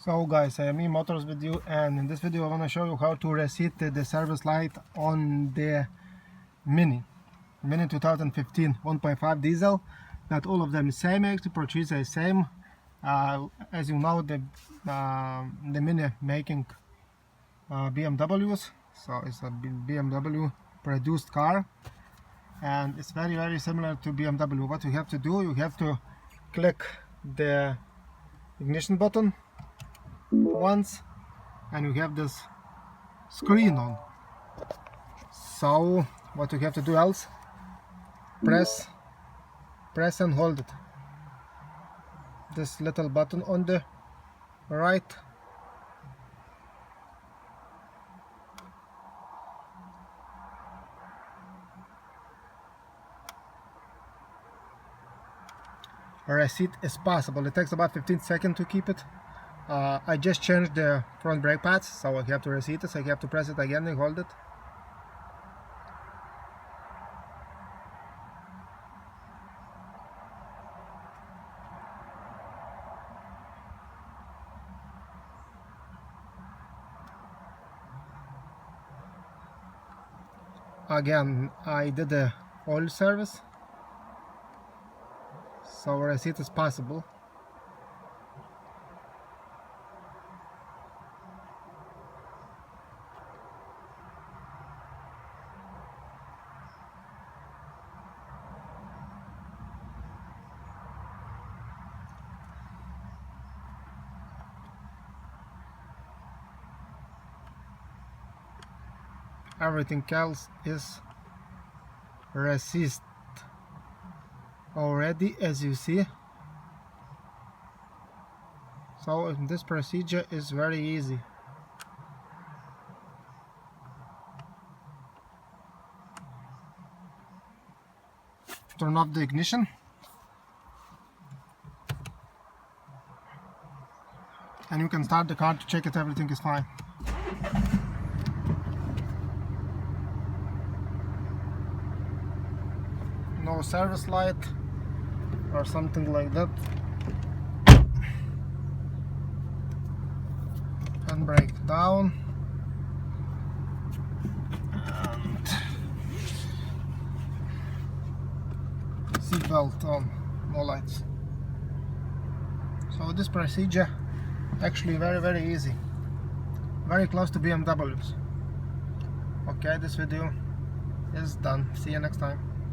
So guys, I am eMotors with you, and in this video I want to show you how to reset the service light on the Mini 2015 1.5 diesel. Not all of them is same, actually produce the same. As you know, the Mini making BMWs, so it's a BMW produced car, and it's very similar to BMW. What you have to do, you have to click the ignition button once, and you have this screen on. So what you have to do else, press and hold it, this little button on the right, reset is possible. It takes about 15 seconds to keep it. I just changed the front brake pads, so I have to reset it, so I have to press it again and hold it. Again, I did the oil service, so reset is possible. Everything else is reset already, as you see. So this procedure is very easy. Turn off the ignition, and you can start the car to check if everything is fine. No service light or something like that. Handbrake down, and seat belt on, no lights. So this procedure actually very easy, very close to BMWs. Okay, this video is done. See you next time.